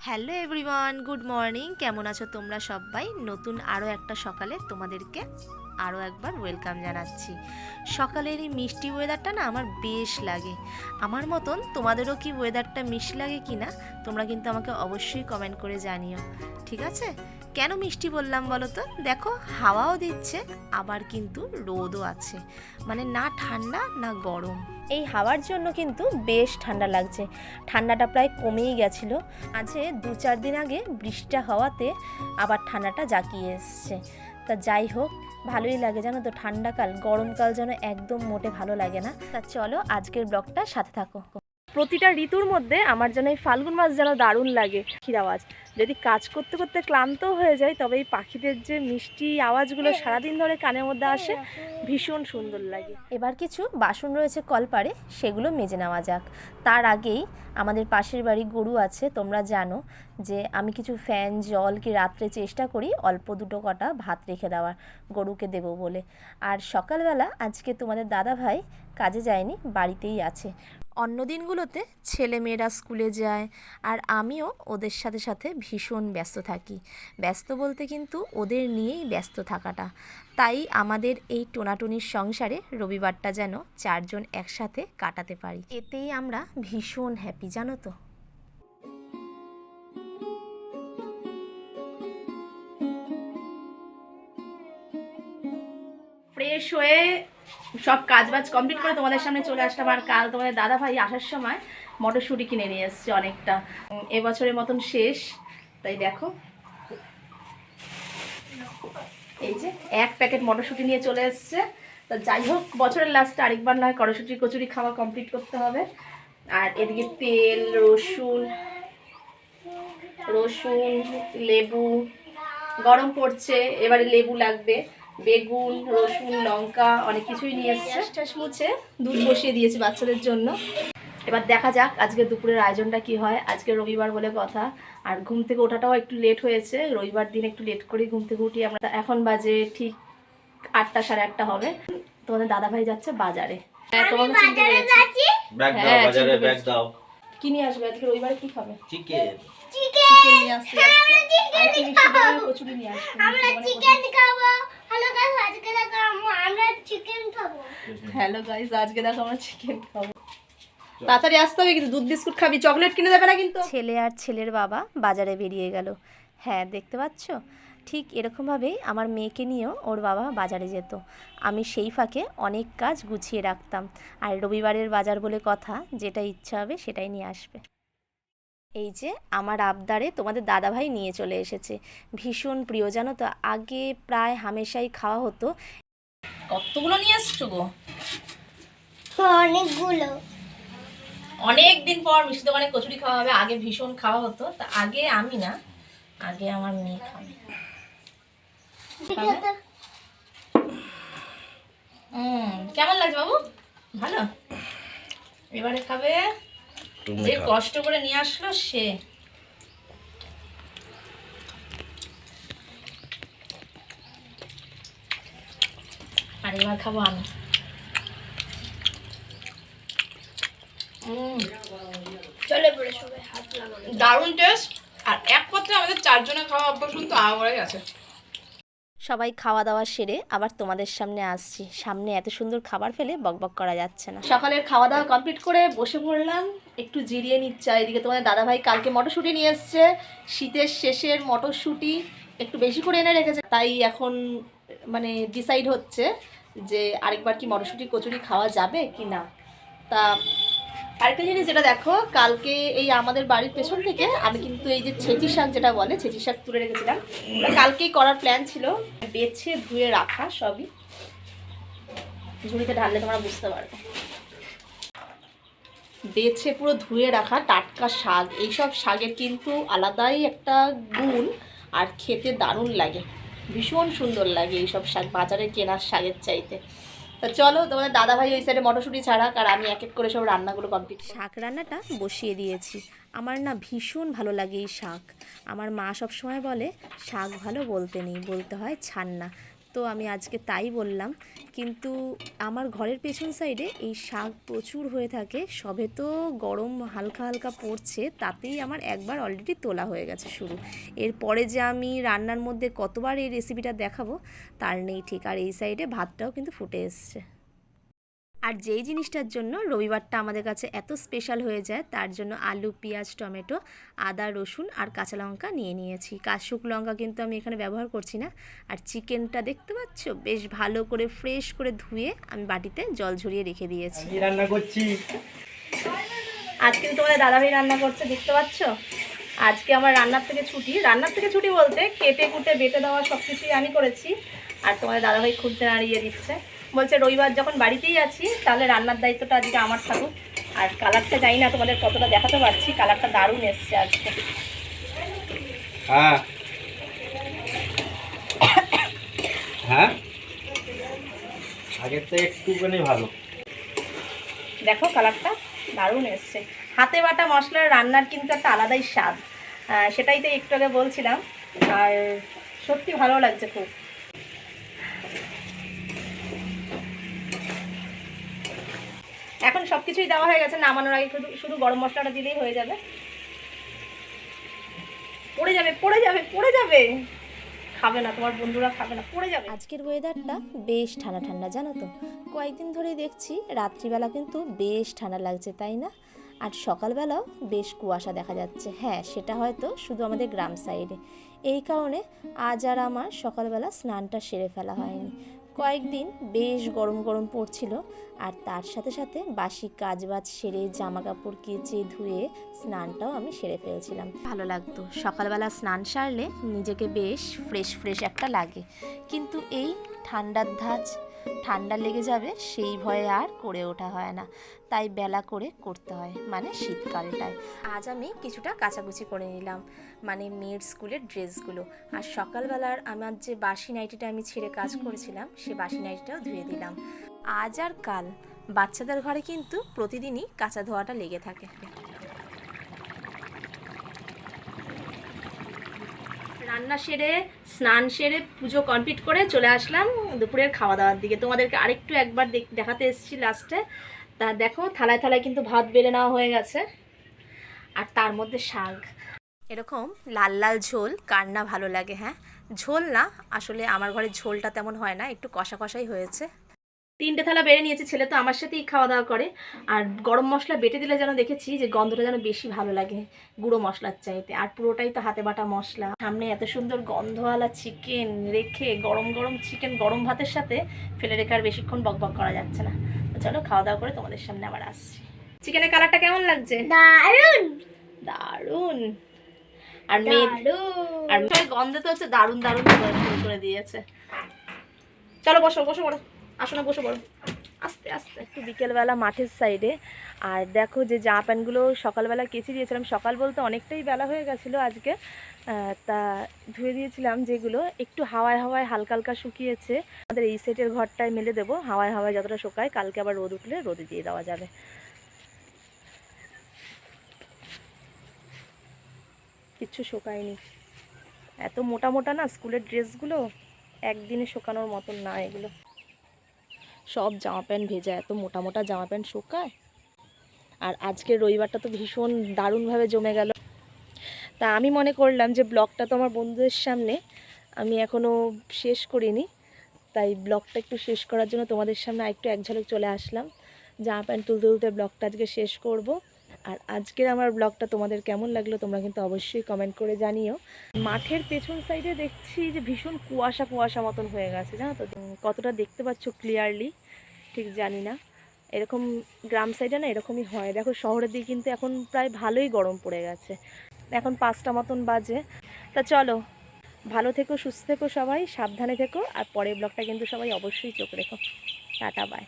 Hello everyone, good morning. কেমন আছো তোমরা সবাই? নতুন আরও একটা সকালে তোমাদেরকে আরও একবার ওয়েলকাম জানাচ্ছি। সকালের এই মিষ্টি ওয়েদারটা না আমার বেশ লাগে। আমার মতন তোমাদেরও কি ওয়েদারটা মিষ্টি লাগে কি না তোমরা কিন্তু আমাকে অবশ্যই কমেন্ট করে জানিও, ঠিক আছে? কেন মিষ্টি বললাম বলো তো? দেখো, হাওয়াও দিচ্ছে, আবার কিন্তু রোদও আছে, মানে না ঠান্ডা না গরম। এই হাওয়ার জন্য কিন্তু বেশ ঠান্ডা লাগছে। ঠান্ডাটা প্রায় কমেই গেছিলো। আজকে 2-4 দিন আগে বৃষ্টিটা হওয়াতে আবার ঠান্ডাটা জাঁকিয়ে এসছে। তা যাই হোক, ভালোই লাগে জানো তো। ঠান্ডাকাল, গরমকাল যেন একদম মোটে ভালো লাগে না। তা চলো আজকের ব্লগটা সাথে থাকো। প্রতিটা ঋতুর মধ্যে আমার যেন এই ফাল্গুন মাস যেন দারুণ লাগে। পাখির আওয়াজ, যদি কাজ করতে করতে ক্লান্তও হয়ে যায়, তবে এই পাখিদের যে মিষ্টি আওয়াজগুলো সারাদিন ধরে কানের মধ্যে আসে, ভীষণ সুন্দর লাগে। এবার কিছু বাসন রয়েছে কলপারে, সেগুলো মেজে নেওয়া যাক। তার আগেই আমাদের পাশের বাড়ি গরু আছে, তোমরা জানো যে আমি কিছু ফ্যান জল কি রাত্রে চেষ্টা করি অল্প দুটো কটা ভাত রেখে দেওয়ার, গরুকে দেবো বলে। আর সকালবেলা আজকে তোমাদের দাদা ভাই কাজে যায়নি, বাড়িতেই আছে। অন্য দিনগুলোতে ছেলেমেয়েরা স্কুলে যায়, আর আমিও ওদের সাথে সাথে ভীষণ ব্যস্ত থাকি। ব্যস্ত বলতে কিন্তু ওদের নিয়েই ব্যস্ত থাকাটা। তাই আমাদের এই টোনাটুনির সংসারে রবিবারটা যেন 4 জন একসাথে কাটাতে পারি, এতেই আমরা ভীষণ হ্যাপি, জানো তো। ফ্রেশ হয়ে সব কাজবাজ কমপ্লিট করে তোমাদের সামনে চলে আসলাম। আর কাল তোমাদের দাদা ভাই আসার সময় মটরশুঁটি কিনে নিয়ে এসছে অনেকটা। এবছরের মতন শেষ, তাই দেখো এই যে 1 প্যাকেট মটরশুঁটি নিয়ে চলে এসছে। তা যাই হোক, বছরের লাস্টে আরেকবার নয় কড়াশুঁটি কচুরি খাওয়া কমপ্লিট করতে হবে। আর এদিকে তেল, রসুন, লেবু, গরম পড়ছে এবারে লেবু লাগবে, বেগুন, রসুন, লঙ্কা, অনেক কিছুই নিয়ে এসছে। ঠাস মুছে দুধ বসিয়ে দিয়েছি বাচ্চাদের জন্য। এবার দেখা যাক আজকে দুপুরের আয়োজনটা কি হয়। আজকে রবিবার বলে কথা, আর ঘুম থেকে ওঠাটাও একটু লেট হয়েছে। রবিবার দিন একটু লেট করেই ঘুম থেকে উঠি আমরা। এখন বাজে ঠিক 8টা 8:30 হবে। তোমাদের দাদাভাই যাচ্ছে বাজারে। হ্যাঁ, তোমাকে চিনতে পেরেছি। ব্যাগ দাও, বাজারে ব্যাগ দাও। কি নিয়ে আসবে আজকে রবিবারে? কি খাবে? চিকেন নিয়ে আসতে যাচ্ছে। আর কি মিষ্টি দই কচুরি নিয়ে আসবে। আমরা চিকেন খাবো। হ্যালো গাইস, আজকে দেখো আমরা চিকেন খাবো। হ্যালো গাইস, আজকে দেখো আমরা চিকেন খাবো। তাড়াতাড়ি আসতে হবে কিন্তু, দুধ বিস্কুট খাবি, চকলেট কিনে দেবে না কিন্তু। ছেলে আর ছেলের বাবা বাজারে বেরিয়ে গেল। হ্যাঁ, দেখতে পাচ্ছ? ঠিক এরকমভাবেই আমার মেয়েকে নিয়েও ওর বাবা বাজারে যেত। আমি সেই ফাঁকে অনেক কাজ গুছিয়ে রাখতাম। আর রবিবারের বাজার বলে কথা, যেটা ইচ্ছা হবে সেটাই নিয়ে আসবে। এই যে আমার আবদারে তোমাদের দাদাভাই নিয়ে চলে এসেছে। ভীষণ প্রিয়, জানো তো। আগে প্রায় হামেশাই খাওয়া হতো। কতগুলো নিয়ে এসছো গো? অনেকগুলো। অনেক দিন পর মিষ্টি দোকানে কচুরি খাওয়া হবে। আগে ভীষণ খাওয়া হতো, তা আগে আমি না, আগে আমার মেয়ে খাবে। কেমন লাগছে বাবু? ভালো? এবারে খাবে যে কষ্ট করে নিয়ে আসলো সে। আর এবার খাবো আমি। চলে পড়ে সবাই হাত লাগানো। দারুণ টেস্ট। আর এক পত্রে আমাদের 4 জনের খাওয়া অভ্যাস কিন্তু আগে আছে। সবাই খাওয়া দাওয়া সেরে আবার তোমাদের সামনে আসছি। সামনে এত সুন্দর খাবার ফেলে বকবক করা যাচ্ছে না। সকালের খাওয়া দাওয়া কমপ্লিট করে বসে পড়লাম, একটু জিরিয়ে নিচ্ছে। এদিকে তোমাদের দাদাভাই কালকে মটরশুঁটি নিয়ে এসছে, শীতের শেষের মটরশুঁটি একটু বেশি করে এনে রেখেছে। তাই এখন মানে ডিসাইড হচ্ছে যে আরেকবার কি মটরশুঁটি কচুরি খাওয়া যাবে কি না। তা আরেকটা জিনিস যেটা দেখো, কালকে এই আমাদের বাড়ির পেছন থেকে আমি কিন্তু এই যে ছেঁচি শাক যেটা বলে, ছেঁচি শাক তুলে রেখেছিলাম। কালকেই করার প্ল্যান ছিল। বেছে ধুয়ে রাখা, সবই ঝুড়িতে ঢাললে তোমরা বুঝতে পারবে। বেছে পুরো ধুয়ে রাখা টাটকা শাক। এইসব শাকের কিন্তু আলাদাই একটা গুণ, আর খেতে দারুণ লাগে, ভীষণ সুন্দর লাগে এইসব শাক বাজারে কেনার শাকের চাইতে। তা চলো, তোমাদের দাদাভাই ওই সাইডে মটরশুঁটি ছাড়া, আর আমি এক এক করে সব রান্নাগুলো কমপ্লিট। শাক রান্নাটা বসিয়ে দিয়েছি। আমার না ভীষণ ভালো লাগে এই শাক। আমার মা সবসময় বলে শাক ভালো বলতে নেই, বলতে হয় ছান্না। তো আমি আজকে তাই বললাম। কিন্তু আমার ঘরের পেছন সাইডে এই শাক প্রচুর হয়ে থাকে, সবে তো গরম হালকা হালকা পড়ছে, তাতেই আমার একবার অলরেডি তোলা হয়ে গেছে শুরু। এরপরে যে আমি রান্নার মধ্যে কতবার এই রেসিপিটা দেখাবো তার নেই ঠিক। আর এই সাইডে ভাতটাও কিন্তু ফুটে এসছে। আর যেই জিনিসটার জন্য রবিবারটা আমাদের কাছে এত স্পেশাল হয়ে যায়, তার জন্য আলু, পেঁয়াজ, টমেটো, আদা, রসুন আর কাঁচা লঙ্কা নিয়ে নিয়েছি। শুকনো লঙ্কা কিন্তু আমি এখানে ব্যবহার করছি না। আর চিকেনটা দেখতে পাচ্ছ বেশ ভালো করে ফ্রেশ করে ধুয়ে আমি বাটিতে জল ঝরিয়ে রেখে দিয়েছি। আমি রান্না করছি। আজকে তোমাদের দাদাভাই রান্না করছে, দেখতে পাচ্ছ। আজকে আমার রান্নার থেকে ছুটি বলতে কেটে কুটে বেটে দেওয়া সব কিছুই আমি করেছি। আর তোমাদের দাদাভাই খুঁজতে নাড়িয়ে দিচ্ছে, বলছে রবিবার যখন বাড়িতেই আছি তাহলে রান্নার দায়িত্বটা আজকে আমার থাকুক। আর কালারটা জানি না তোমাদের কতটা দেখাতে পারছি, কালারটা দারুণ এসছে আজকে। হ্যাঁ হ্যাঁ, আগের থেকে একটুখানি ভালো। দেখো কালারটা দারুণ এসছে। হাতে বাটা মশলার রান্নার কিন্তু একটা আলাদাই স্বাদ, সেটাই তো একটু আগে বলছিলাম। আর সত্যি ভালো লাগছে খুব। এখন সব কিছুই দেওয়া হয়ে গেছে, নামানোর আগে শুধু গরম মশলাটা দিলেই হয়ে যাবে। পড়ে যাবে পড়ে যাবে পড়ে যাবে, খাবে না তোমার বন্ধুরা, খাবে না, পড়ে যাবে। আজকের ওয়েদারটা বেশ ঠান্ডা ঠান্ডা, জানো তো। কয়েকদিন ধরেই দেখছি রাত্রিবেলা কিন্তু বেশ ঠান্ডা লাগছে, তাই না? আর সকালবেলাও বেশ কুয়াশা দেখা যাচ্ছে। হ্যাঁ, সেটা হয়তো শুধু আমাদের গ্রাম সাইডে। এই কারণে আজ আর আমার সকালবেলা স্নানটা সেরে ফেলা হয়নি। কয়েকদিন বেশ গরম গরম পড়ছিল, আর তার সাথে সাথে বাসি কাজবাজ সেরে জামা কাপড় কেচে ধুয়ে স্নানটাও আমি সেরে ফেলছিলাম। ভালো লাগতো সকালবেলা স্নান সারলে, নিজেকে বেশ ফ্রেশ ফ্রেশ একটা লাগে। কিন্তু এই ঠান্ডার ঠান্ডা লেগে যাবে সেই ভয়ে আর করে ওঠা হয় না, তাই বেলা করে করতে হয়, মানে শীতকালটায়। আজ আমি কিছুটা কাচাকুচি করে নিলাম, মানে মেয়ের স্কুলের ড্রেসগুলো। আর সকালবেলার আমার যে বাসি নাইটিটা আমি ছেড়ে কাজ করেছিলাম, সে বাসি নাইটিটাও ধুয়ে দিলাম। আজ আর কাল বাচ্চাদের ঘরে কিন্তু প্রতিদিনই কাচা ধোয়াটা লেগে থাকে। রান্না সেরে স্নান সেরে পুজো কমপ্লিট করে চলে আসলাম দুপুরের খাওয়া দাওয়ার দিকে। তোমাদেরকে আরেকটু একবার দেখাতে এসেছি লাস্টে। তা দেখো থালায় থালায় কিন্তু ভাত বেড়ে নেওয়া হয়ে গেছে, আর তার মধ্যে শাক। এরকম লাল লাল ঝোল কার না ভালো লাগে? হ্যাঁ, ঝোল না, আসলে আমার ঘরে ঝোলটা তেমন হয় না, একটু কষা কষাই হয়েছে। 3টে থালা বেড়ে নিয়েছি, ছেলে তো আমার সাথেই খাওয়া দাওয়া করে। আর গরম মশলা বেটে দিলে যেন দেখেছি যে গন্ধটা যেন বেশি ভালো লাগে গুঁড়ো মশলার চাইতে। আর পুরোটাই তো হাতে বাটা মশলা। সামনে এত সুন্দর গন্ধওয়ালা চিকেন রেখে, গরম গরম চিকেন গরম ভাতের সাথে ফেলে রেখে আর বেশিক্ষণ বকবক করা যাচ্ছে না। তো চলো খাওয়া দাওয়া করে তোমাদের সামনে আবার আসছি। চিকেনের কালারটা কেমন লাগছে? দারুন দারুন। আর মেয়ে গন্ধে তো হচ্ছে দারুন দারুন করে দিয়েছে। চলো বসো বসো বড়, আসো না বসো বড়, আস্তে আস্তে। একটু বিকেলবেলা মাঠের সাইডে। আর দেখো যে জামা প্যান্টগুলো সকালবেলা কেচে দিয়েছিলাম, সকাল বলতে অনেকটাই বেলা হয়ে গেছিলো আজকে, তা ধুয়ে দিয়েছিলাম। যেগুলো একটু হাওয়ায় হাওয়ায় হালকা হালকা শুকিয়েছে, আমাদের এই সাইডের ঘরটায় মেলে দেবো। হাওয়ায় হাওয়ায় যতটা শুকায়, কালকে আবার রোদ উঠলে রোদে দিয়ে দেওয়া যাবে। কিচ্ছু শুকায়নি, এত মোটা মোটা না স্কুলের ড্রেসগুলো, একদিনে শুকানোর মতন না এগুলো। সব জামা প্যান্ট ভেজা, এত মোটা মোটা জামা প্যান্ট শুকায়। আর আজকের রবিবারটা তো ভীষণ দারুণভাবে জমে গেল। তা আমি মনে করলাম যে ব্লগটা তো আমার বন্ধুদের সামনে আমি এখনও শেষ করিনি, তাই ব্লগটা একটু শেষ করার জন্য তোমাদের সামনে আরেকটু এক ঝলক চলে আসলাম। জামা প্যান্ট তুলতে তুলতে ব্লগটা আজকে শেষ করব। আর আজকের আমার ব্লগটা তোমাদের কেমন লাগলো তোমরা কিন্তু অবশ্যই কমেন্ট করে জানিও। মাঠের পেছন সাইডে দেখছি যে ভীষণ কুয়াশা কুয়াশা মতন হয়ে গেছে, জানো তো। কতটা দেখতে পাচ্ছ ক্লিয়ারলি ঠিক জানি না, এরকম গ্রাম সাইডে না এরকমই হয়। দেখো শহরের দিকে কিন্তু এখন প্রায় ভালোই গরম পড়ে গেছে, এখন 5টা মতন বাজে। তা চলো, ভালো থেকো, সুস্থ থেকো, সবাই সাবধানে থেকো। আর পরের ব্লগটা কিন্তু সবাই অবশ্যই চোখ রেখো। Tata bye.